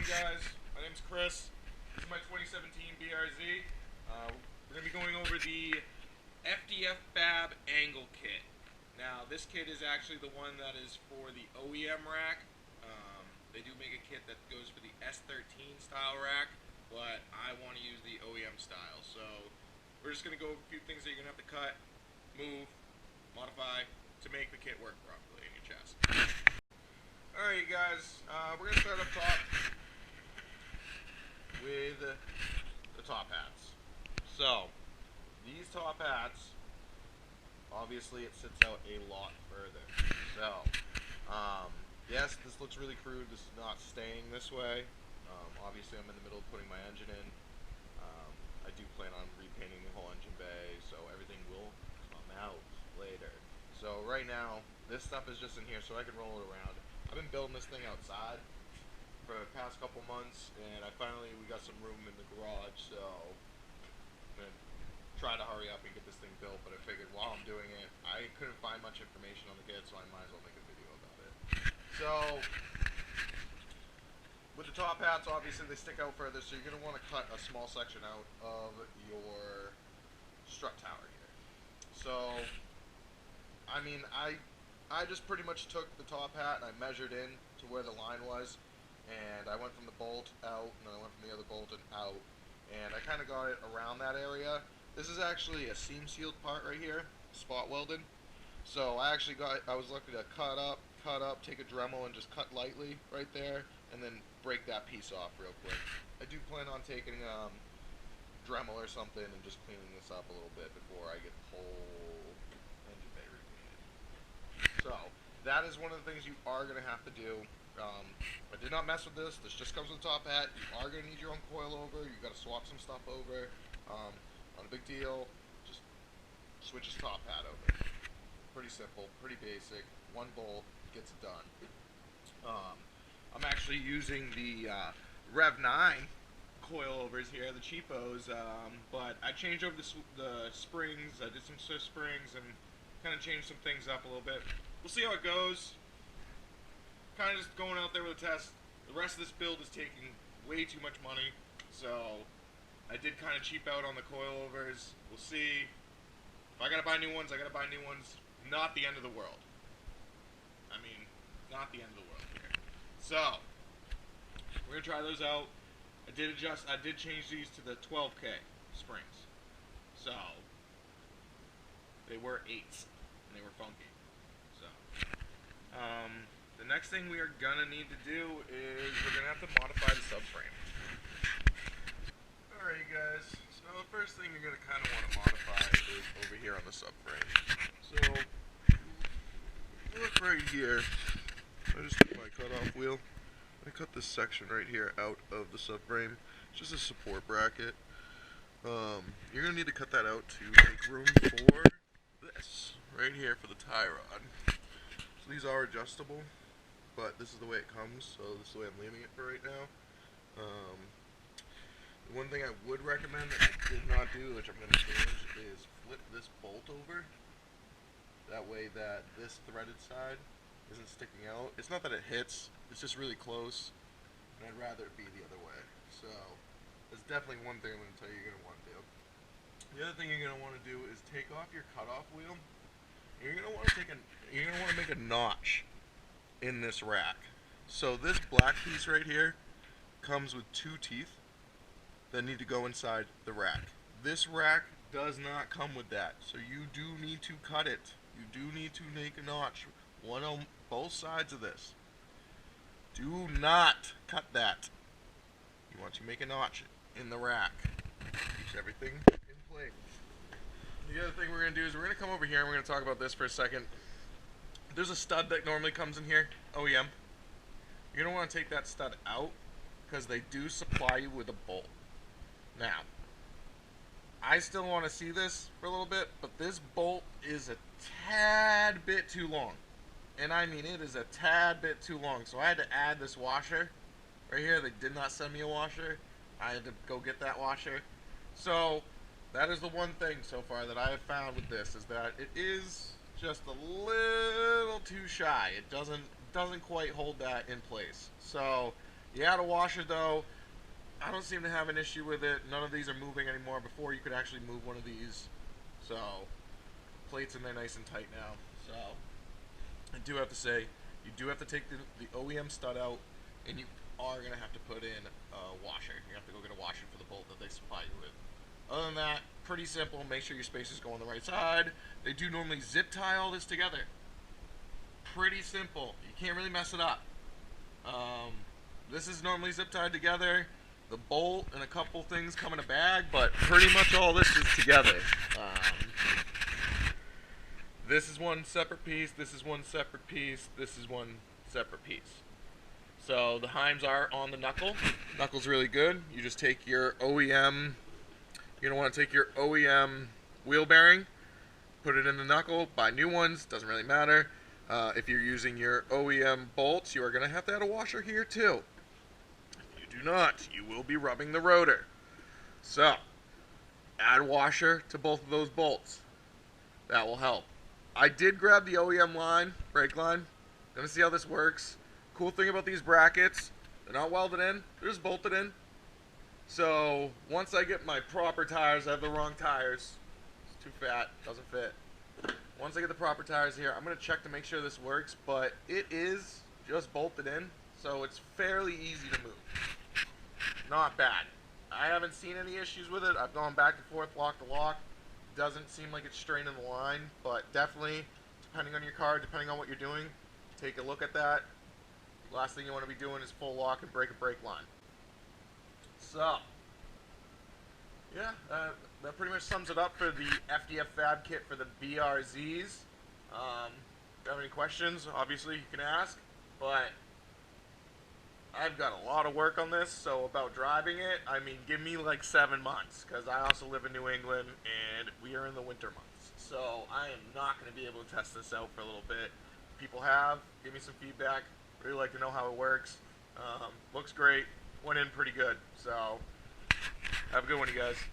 guys? My name's Chris. This is my 2017 BRZ. We're going to be going over the FDF Fab Angle Kit. Now, this kit is actually the one that is for the OEM rack. They do make a kit that goes for the S13 style rack, but I want to use the OEM style. So, we're just going to go over a few things that you're going to have to cut, move, modify to make the kit work properly in your chest. Alright guys, we're going to start up top with the top hats. So, these top hats, obviously it sits out a lot further. So, yes, this looks really crude. This is not staying this way. Obviously I'm in the middle of putting my engine in. I do plan on repainting the whole engine bay, so everything will come out later. So right now, this stuff is just in here so I can roll it around. I've been building this thing outside for the past couple months, and we got some room in the garage, so I'm going to try to hurry up and get this thing built, but I figured while I'm doing it, I couldn't find much information on the kit, so I might as well make a video about it. So, with the top hats, obviously they stick out further, so you're going to want to cut a small section out of your strut tower here. So, I mean, I just pretty much took the top hat and I measured in to where the line was, and I went from the bolt out, and then I went from the other bolt and out, and I kind of got it around that area. This is actually a seam sealed part right here, spot welded. So I was lucky to cut up, take a Dremel and just cut lightly right there, and then break that piece off real quick. I do plan on taking Dremel or something and just cleaning this up a little bit before I get the whole engine bay repainted. So, that is one of the things you are going to have to do. I did not mess with this. This just comes with the top hat. You are going to need your own coilover. You've got to swap some stuff over. Not a big deal. Just switch his top hat over. Pretty simple, pretty basic. One bolt gets it done. I'm actually using the Rev 9 coilovers here, the cheapos, but I changed over the springs. I did some Swiss springs and kind of changed some things up a little bit. We'll see how it goes. Kind of just going out there with a test. The rest of this build is taking way too much money, so I did kind of cheap out on the coilovers. We'll see. If I gotta buy new ones, I gotta buy new ones. Not the end of the world. I mean, not the end of the world here. So, we're gonna try those out. I did change these to the 12K springs. So, they were 8s, and they were funky. So, the next thing we are gonna need to do is we're gonna have to modify the subframe. Alright guys, so the first thing you're gonna kind of want to modify is over here on the subframe. So, look right here. I just took my cutoff wheel. I cut this section right here out of the subframe. It's just a support bracket. You're gonna need to cut that out to make room for this right here for the tie rod. So these are adjustable, but this is the way it comes, so this is the way I'm leaving it for right now. The one thing I would recommend that I did not do, which I'm going to change, is flip this bolt over. That way that this threaded side isn't sticking out. It's not that it hits, it's just really close, and I'd rather it be the other way. So, that's definitely one thing I'm going to tell you you're going to want to do. The other thing you're going to want to do is take off your cutoff wheel. You're going to want to make a notch in this rack. So this black piece right here comes with 2 teeth that need to go inside the rack. This rack does not come with that, so you do need to cut it. You do need to make a notch, one on both sides of this. Do not cut that. You want to make a notch in the rack. Keeps everything in place. The other thing we're going to do is we're going to come over here and we're going to talk about this for a second. There's a stud that normally comes in here, OEM. You're going to want to take that stud out because they do supply you with a bolt. Now, I still want to see this for a little bit, but this bolt is a tad bit too long. And I mean, it is a tad bit too long. So I had to add this washer right here. They did not send me a washer. I had to go get that washer. So that is the one thing so far that I have found with this, is that it is just a little too shy. It doesn't quite hold that in place. So You add a washer though, I don't seem to have an issue with it. None of these are moving anymore. Before you could actually move one of these. So, plates in there nice and tight now. So, I do have to say, you do have to take the OEM stud out, and you are going to have to put in a washer. You have to go get a washer for the bolt that they supply you with. Other than that, pretty simple. Make sure your spacers go on the right side. They do normally zip tie all this together. Pretty simple. You can't really mess it up. This is normally zip tied together. The bolt and a couple things come in a bag, but pretty much all this is together. This is one separate piece, this is one separate piece, this is one separate piece. So the Heims are on the knuckle. Knuckle's really good. You just take your OEM, you're gonna want to take your OEM wheel bearing, put it in the knuckle, buy new ones, doesn't really matter. If you're using your OEM bolts, you are gonna have to add a washer here too. If you do not, you will be rubbing the rotor. So, add a washer to both of those bolts. That will help. I did grab the OEM line, brake line. Gonna see how this works. Cool thing about these brackets, they're not welded in, they're just bolted in. So once I get my proper tires, I have the wrong tires. It's too fat, doesn't fit. Once I get the proper tires here, I'm gonna check to make sure this works, but it is just bolted in, so it's fairly easy to move. Not bad. I haven't seen any issues with it. I've gone back and forth, lock to lock. Doesn't seem like it's straining the line, but definitely, depending on your car, depending on what you're doing, take a look at that. Last thing you want to be doing is full lock and break a brake line. So, yeah, that pretty much sums it up for the FDF Fab Kit for the BRZs. If you have any questions, obviously you can ask, but I've got a lot of work on this, so about driving it, I mean, give me like 7 months, because I also live in New England, and we are in the winter months. So I am not going to be able to test this out for a little bit. If people have, give me some feedback. Really like to know how it works. Looks great. Went in pretty good. So have a good one, you guys.